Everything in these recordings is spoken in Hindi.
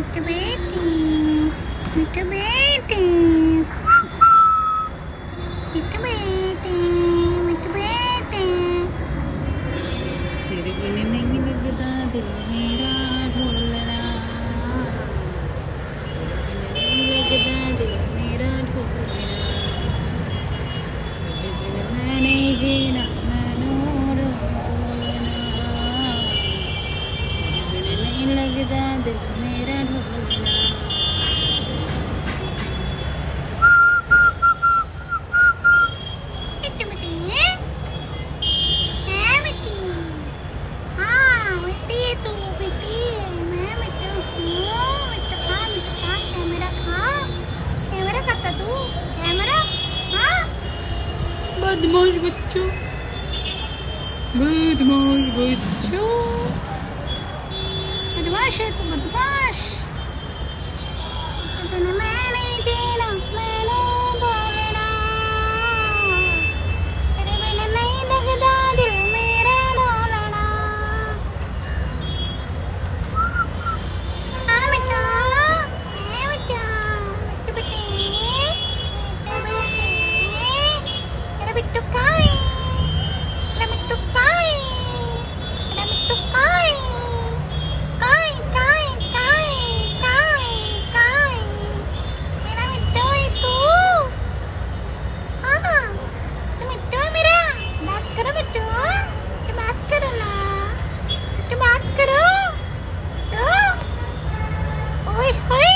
मिट्टू बेटी, मिट्टू बेटी, मिट्टू बेटी, मिट्टू बेटी। तेरे बिन नहीं लगता दिल मेरा ढोलना, तेरे बिन नहीं लगता दिल मेरा ढोलना, तुझ बिन मैं नहीं जीना मैनू ढोलना, तेरे बिन नहीं लगता दिल मेरा ढोलना। बदमाश बच्चों, बदमाश बच्चों, बदमाश है तू बदमाश। मैं नहीं जीना मैनू बोलना, तेरे बिन नहीं लगता दिल मेरा डोलना। हाँ बेटा, बेटा, मिट्टू बेटी, मिट्टू बेटी, तेरा मिट्टू कहाँ है? तेरा मिट्टू कहाँ है? तेरा मिट्टू कहाँ है? कहाँ है? कहाँ है? कहाँ है? कहाँ है? कहाँ है? मेरा मिट्टू है तू? हाँ, तू मिट्टू है मेरा? बात करो मिट्टू, मिट्टू बात करो ना, मिट्टू बात करो तो। ओए ओए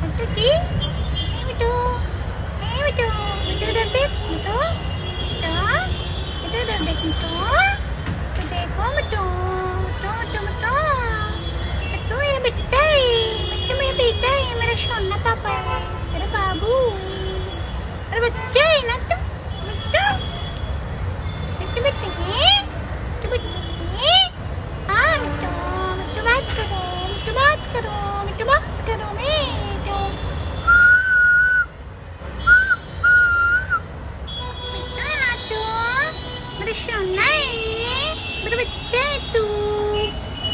मिट्टू जी, हे मिट्टू, हे मिट्टू, मिट्टू इधर देख मिट्टू, मिट्टू, मिट्टू इधर देख मिट्टू, तो देखो मिट्टू, मिट्टू, मिट्टू, मिट्टू, मिट्टू मेरा बेटा है, मिट्टू मेरा बेटा है, मेरा सोना पापा है, मेरा बाबू है, मेरा बच्चा है ना तू मिट्टू, मिट्टू बेटे है, मिट्टू बेटे है। हाँ मिट्टू, मिट्टू बात करो, मिट्टू बात करो, मिट्टू बात करो मिट्टू। मिट्टू है ना तू, मेरा सोना है, मेरा बच्चा है तू,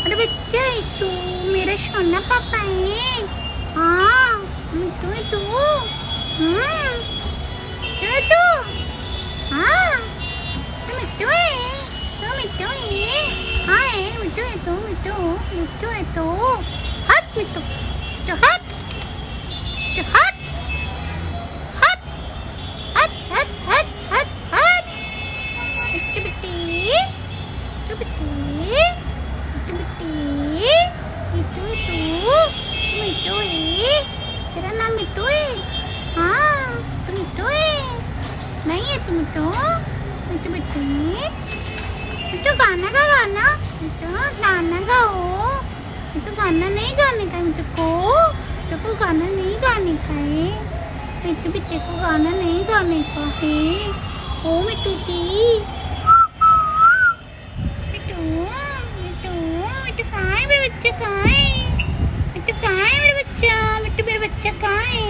मेरा बच्चा है तू, मेरा सोना पापा है। हाँ मिट्टू है तू, मिट्टू है तू, हाँ तू मिट्टू है, तू मिट्टू है, हाँ है मिट्टू है तू, मिट्टू, मिट्टू है तू। हट मिट्टू, मिट्टू हट, मिट्टू हट, हट, हट, हट, हट, हट, हट। मिट्टू बेटी, मिट्टू बेटी, मिट्टू बेटी, मिट्टू है तू, मिट्टू है, तेरा नाम मिट्टू है। हाँ तू मिट्टू है, नहीं है तू मिट्टू, मिट्टू बेटी, मिट्टू गाना का गाना, मिट्टू गाना गाओ, मिट्टू गाना नहीं गाने का, मिट्टू को गाना नहीं गाने का है, मिट्टू बेटे को गाना नहीं गाने का है। ओ मिट्टू जी, मिट्टू, मिट्टू, मिट्टू कहाँ है मेरा बच्चा, कहाँ है मिट्टू, कहाँ है मेरा बच्चा, मिट्टू मेरा बच्चा कहाँ है,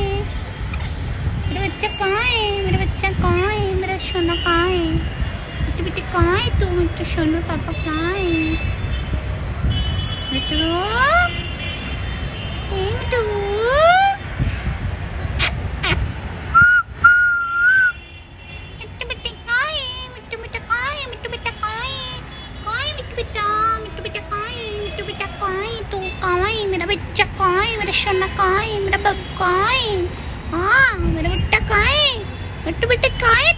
मेरा बच्चा कहाँ है, मेरा बच्चा कहाँ है, मेरा सोना कहाँ है, मिट्टू बेटी कहाँ है तू, मिट्टू सोना पापा कहाँ है, मिट्टू, ए मिट्टू, मिट्टू बेटी कहाँ है, मिट्टू बेटा कहाँ है, मिट्टू बेटा कहाँ है, कहाँ है मिट्टू बेटा, मिट्टू बेटा कहाँ है, मिट्टू बेटा कहाँ है तू, कहाँ है मेरा बच्चा, कहाँ है मेरा सोना, कहाँ है मेरा बाबू, कहाँ है। हाँ मेरा बेटा कहाँ है, मिट्टू बेटा कहाँ है